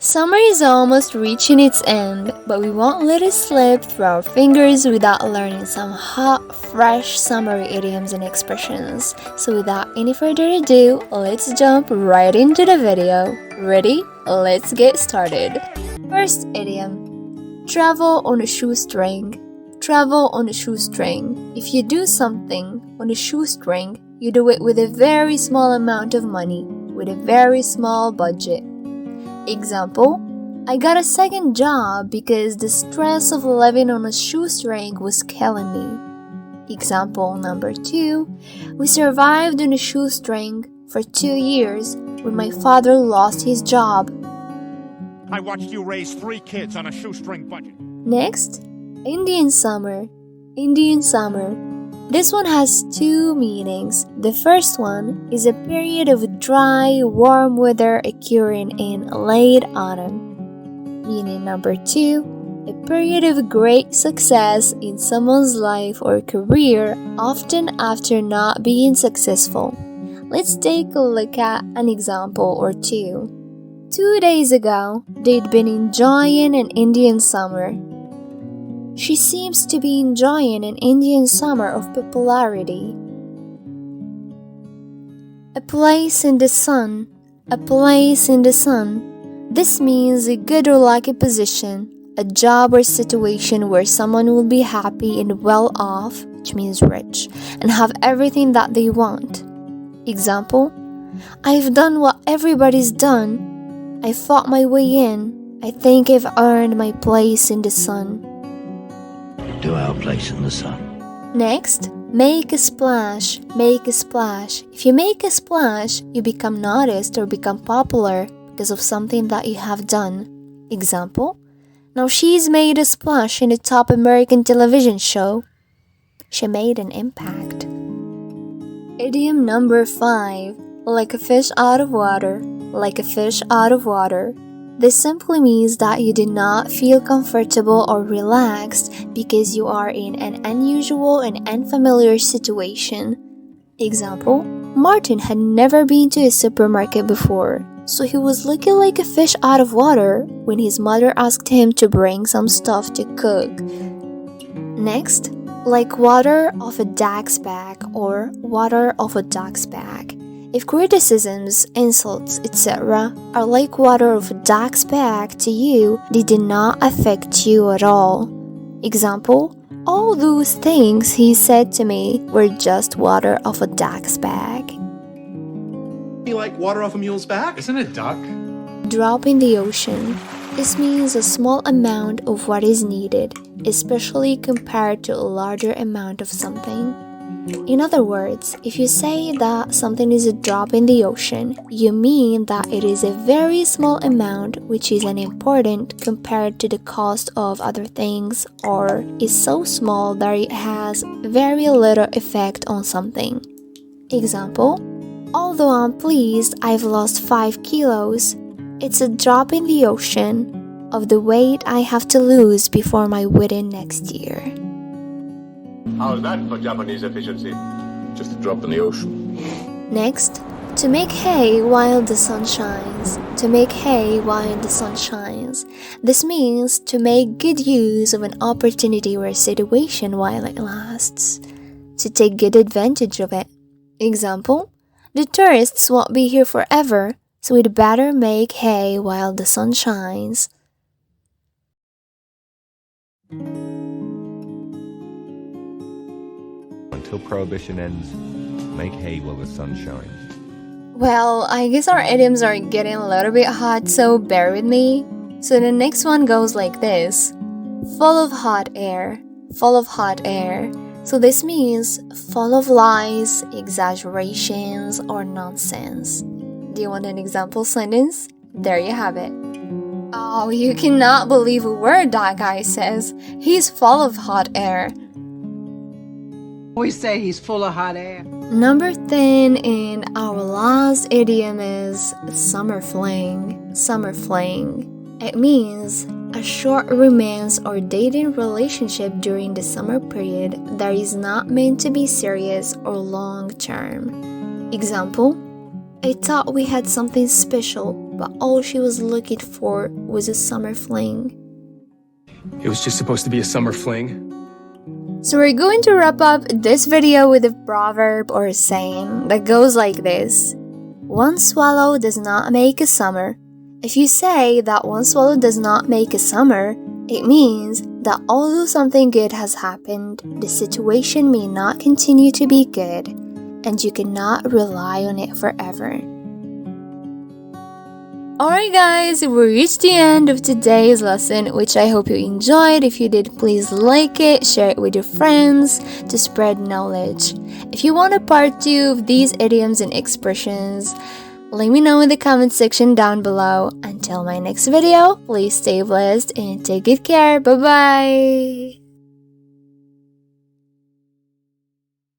Summer is almost reaching its end, but we won't let it slip through our fingers without learning some hot, fresh summery idioms and expressions. So without any further ado, let's jump right into the video. Ready? Let's get started. First idiom. Travel on a shoestring. Travel on a shoestring. If you do something on a shoestring, you do it with a very small amount of money, with a very small budget. Example, I got a second job because the stress of living on a shoestring was killing me. Example number 2, we survived on a shoestring for 2 years when my father lost his job. I watched you raise 3 kids on a shoestring budget. Next, Indian summer. Indian summer. This one has 2 meanings. The first one is a period of dry, warm weather occurring in late autumn. Meaning number 2, a period of great success in someone's life or career, often after not being successful. Let's take a look at an example or 2. 2 days ago, they'd been enjoying an Indian summer. She seems to be enjoying an Indian summer of popularity. A place in the sun. A place in the sun. This means a good or lucky position, a job or situation where someone will be happy and well off, which means rich, and have everything that they want. Example, I've done what everybody's done. I fought my way in. I think I've earned my place in the sun. To our place in the sun. Next, make a splash. Make a splash. If you make a splash, you become noticed or become popular because of something that you have done. Example, now she's made a splash in the top American television show. She made an impact. Idiom number 5. Like a fish out of water. Like a fish out of water. This simply means that you do not feel comfortable or relaxed because you are in an unusual and unfamiliar situation. Example, Martin had never been to a supermarket before, so he was looking like a fish out of water when his mother asked him to bring some stuff to cook. Next, like water off a duck's back or water off a duck's back. If criticisms, insults, etc. are like water off a duck's back to you, they do not affect you at all. Example, all those things he said to me were just water off a duck's back. You like water off a mule's back? Isn't it duck? Drop in the ocean. This means a small amount of what is needed, especially compared to a larger amount of something. In other words, if you say that something is a drop in the ocean, you mean that it is a very small amount which is unimportant compared to the cost of other things, or is so small that it has very little effect on something. Example, although I'm pleased I've lost 5 kilos, it's a drop in the ocean of the weight I have to lose before my wedding next year. How's that for Japanese efficiency? Just a drop in the ocean. Next, to make hay while the sun shines. To make hay while the sun shines. This means to make good use of an opportunity or a situation while it lasts. To take good advantage of it. Example, the tourists won't be here forever, so we'd better make hay while the sun shines. Until prohibition ends, make hay while the sun shines. Well, I guess our idioms are getting a little bit hot, so bear with me. So the next one goes like this. Full of hot air. Full of hot air. So this means full of lies, exaggerations, or nonsense. Do you want an example sentence? There you have it. Oh, you cannot believe a word that guy says. He's full of hot air. We say he's full of hot air. Number 10 in our last idiom is summer fling. Summer fling. It means a short romance or dating relationship during the summer period that is not meant to be serious or long term. Example, I thought we had something special, but all she was looking for was a summer fling. It was just supposed to be a summer fling. So we're going to wrap up this video with a proverb or a saying that goes like this. One swallow does not make a summer. If you say that one swallow does not make a summer, it means that although something good has happened, the situation may not continue to be good, and you cannot rely on it forever. Alright guys, we reached the end of today's lesson, which I hope you enjoyed. If you did, please like it, share it with your friends to spread knowledge. If you want a part 2 of these idioms and expressions, let me know in the comment section down below. Until my next video, please stay blessed and take good care. Bye bye!